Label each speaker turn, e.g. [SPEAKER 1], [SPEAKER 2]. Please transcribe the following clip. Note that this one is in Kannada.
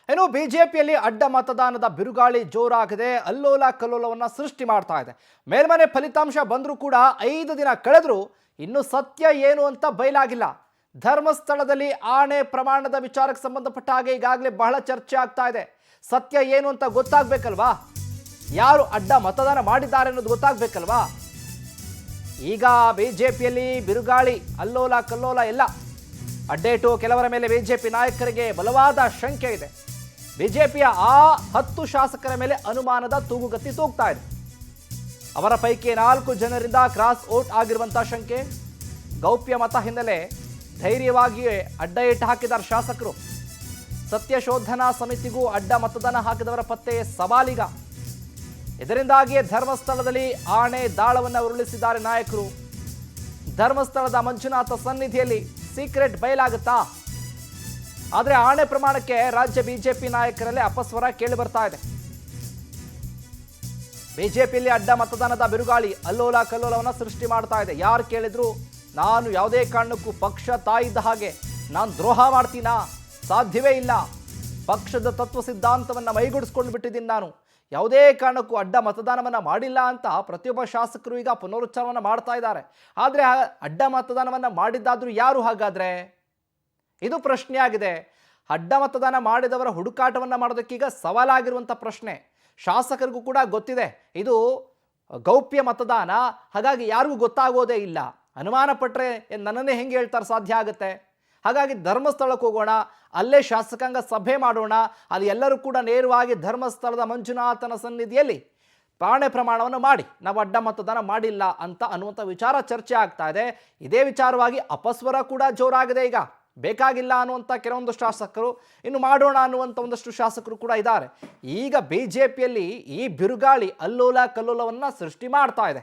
[SPEAKER 1] ಇನ್ನು ಬಿಜೆಪಿಯಲ್ಲಿ ಅಡ್ಡ ಮತದಾನದ ಬಿರುಗಾಳಿ ಜೋರಾಗಿದೆ, ಅಲ್ಲೋಲ ಕಲ್ಲೋಲವನ್ನು ಸೃಷ್ಟಿ ಮಾಡ್ತಾ ಇದೆ. ಮೇಲ್ಮನೆ ಫಲಿತಾಂಶ ಬಂದರೂ ಕೂಡ 5 ದಿನ ಕಳೆದರೂ ಇನ್ನು ಸತ್ಯ ಏನು ಅಂತ ಬಯಲಾಗಿಲ್ಲ. ಧರ್ಮಸ್ಥಳದಲ್ಲಿ ಆಣೆ ಪ್ರಮಾಣದ ವಿಚಾರಕ್ಕೆ ಸಂಬಂಧಪಟ್ಟ ಹಾಗೆ ಈಗಾಗಲೇ ಬಹಳ ಚರ್ಚೆ ಆಗ್ತಾ ಇದೆ. ಸತ್ಯ ಏನು ಅಂತ ಗೊತ್ತಾಗಬೇಕಲ್ವಾ? ಯಾರು ಅಡ್ಡ ಮತದಾನ ಮಾಡಿದ್ದಾರೆ ಅನ್ನೋದು ಗೊತ್ತಾಗಬೇಕಲ್ವಾ? ಈಗ ಬಿಜೆಪಿಯಲ್ಲಿ ಬಿರುಗಾಳಿ, ಅಲ್ಲೋಲ ಕಲ್ಲೋಲ ಎಲ್ಲ ಅಡ್ಡೇಟು. ಕೆಲವರ ಮೇಲೆ ಬಿಜೆಪಿ ನಾಯಕರಿಗೆ ಬಲವಾದ ಶಂಕೆ ಇದೆ. ಬಿಜೆಪಿಯ ಆ 10 ಶಾಸಕರ ಮೇಲೆ ಅನುಮಾನದ ತೂಗುಗತ್ತಿ ತೂಗ್ತಾ ಇದೆ. ಅವರ ಪೈಕಿ 4 ಜನರಿಂದ ಕ್ರಾಸ್ ಔಟ್ ಆಗಿರುವಂತಹ ಶಂಕೆ. ಗೌಪ್ಯ ಮತ ಹಿನ್ನೆಲೆ ಧೈರ್ಯವಾಗಿಯೇ ಅಡ್ಡ ಏಟು ಹಾಕಿದ್ದಾರೆ ಶಾಸಕರು. ಸತ್ಯಶೋಧನಾ ಸಮಿತಿಗೂ ಅಡ್ಡ ಮತದಾನ ಹಾಕಿದವರ ಪತ್ತೆ ಸವಾಲಿಗ. ಇದರಿಂದಾಗಿಯೇ ಧರ್ಮಸ್ಥಳದಲ್ಲಿ ಆಣೆ ದಾಳವನ್ನು ಉರುಳಿಸಿದ್ದಾರೆ ನಾಯಕರು. ಧರ್ಮಸ್ಥಳದ ಮಂಜುನಾಥ ಸನ್ನಿಧಿಯಲ್ಲಿ ಸೀಕ್ರೆಟ್ ಬಯಲಾಗುತ್ತಾ? ಆದರೆ ಆಣೆ ಪ್ರಮಾಣಕ್ಕೆ ರಾಜ್ಯ ಬಿಜೆಪಿ ನಾಯಕರಲ್ಲಿ ಅಪಸ್ವರ ಕೇಳಿ ಬರ್ತಾ ಇದೆ. ಬಿಜೆಪಿಯಲ್ಲಿ ಅಡ್ಡ ಮತದಾನದ ಬಿರುಗಾಳಿ ಅಲ್ಲೋಲ ಕಲ್ಲೋಲವನ್ನು ಸೃಷ್ಟಿ ಮಾಡ್ತಾ ಇದೆ. ಯಾರು ಕೇಳಿದ್ರು ನಾನು ಯಾವುದೇ ಕಾರಣಕ್ಕೂ ಪಕ್ಷ ತಾಯಿದ್ದ ಹಾಗೆ ನಾನು ದ್ರೋಹ ಮಾಡ್ತೀನಾ? ಸಾಧ್ಯವೇ ಇಲ್ಲ. ಪಕ್ಷದ ತತ್ವ ಸಿದ್ಧಾಂತವನ್ನು ಮೈಗೂಡಿಸ್ಕೊಂಡು ಬಿಟ್ಟಿದ್ದೀನಿ. ನಾನು ಯಾವುದೇ ಕಾರಣಕ್ಕೂ ಅಡ್ಡ ಮತದಾನವನ್ನು ಮಾಡಿಲ್ಲ ಅಂತ ಪ್ರತಿಯೊಬ್ಬ ಶಾಸಕರು ಈಗ ಪುನರುಚ್ಚಾರವನ್ನು ಮಾಡ್ತಾ ಇದ್ದಾರೆ. ಆದರೆ ಅಡ್ಡ ಮತದಾನವನ್ನು ಮಾಡಿದ್ದಾದ್ರೂ ಯಾರು ಹಾಗಾದರೆ? ಇದು ಪ್ರಶ್ನೆ ಆಗಿದೆ. ಅಡ್ಡ ಮತದಾನ ಮಾಡಿದವರ ಹುಡುಕಾಟವನ್ನು ಮಾಡೋದಕ್ಕೀಗ ಸವಾಲಾಗಿರುವಂಥ ಪ್ರಶ್ನೆ. ಶಾಸಕರಿಗೂ ಕೂಡ ಗೊತ್ತಿದೆ ಇದು ಗೌಪ್ಯ ಮತದಾನ, ಹಾಗಾಗಿ ಯಾರಿಗೂ ಗೊತ್ತಾಗೋದೇ ಇಲ್ಲ. ಅನುಮಾನ ಪಟ್ಟರೆ ನನ್ನನ್ನೇ ಹೆಂಗೆ ಹೇಳ್ತಾರೆ ಸಾಧ್ಯ ಆಗುತ್ತೆ? ಹಾಗಾಗಿ ಧರ್ಮಸ್ಥಳಕ್ಕೆ ಹೋಗೋಣ, ಅಲ್ಲೇ ಶಾಸಕಾಂಗ ಸಭೆ ಮಾಡೋಣ, ಅಲ್ಲಿ ಎಲ್ಲರೂ ಕೂಡ ನೇರವಾಗಿ ಧರ್ಮಸ್ಥಳದ ಮಂಜುನಾಥನ ಸನ್ನಿಧಿಯಲ್ಲಿ ಆಣೆ ಪ್ರಮಾಣವನ್ನು ಮಾಡಿ ನಾವು ಅಡ್ಡ ಮತದಾನ ಮಾಡಿಲ್ಲ ಅಂತ ಅನ್ನುವಂಥ ವಿಚಾರ ಚರ್ಚೆ ಆಗ್ತಾ ಇದೆ. ಇದೇ ವಿಚಾರವಾಗಿ ಅಪಸ್ವರ ಕೂಡ ಜೋರಾಗಿದೆ. ಈಗ ಬೇಕಾಗಿಲ್ಲ ಅನ್ನುವಂಥ ಕೆಲವೊಂದು ಶಾಸಕರು, ಇನ್ನು ಮಾಡೋಣ ಅನ್ನುವಂಥ ಒಂದಷ್ಟು ಶಾಸಕರು ಕೂಡ ಇದ್ದಾರೆ. ಈಗ ಬಿಜೆಪಿಯಲ್ಲಿ ಈ ಬಿರುಗಾಳಿ ಅಲ್ಲೋಲ ಕಲ್ಲೋಲವನ್ನು ಸೃಷ್ಟಿ ಮಾಡ್ತಾ ಇದೆ.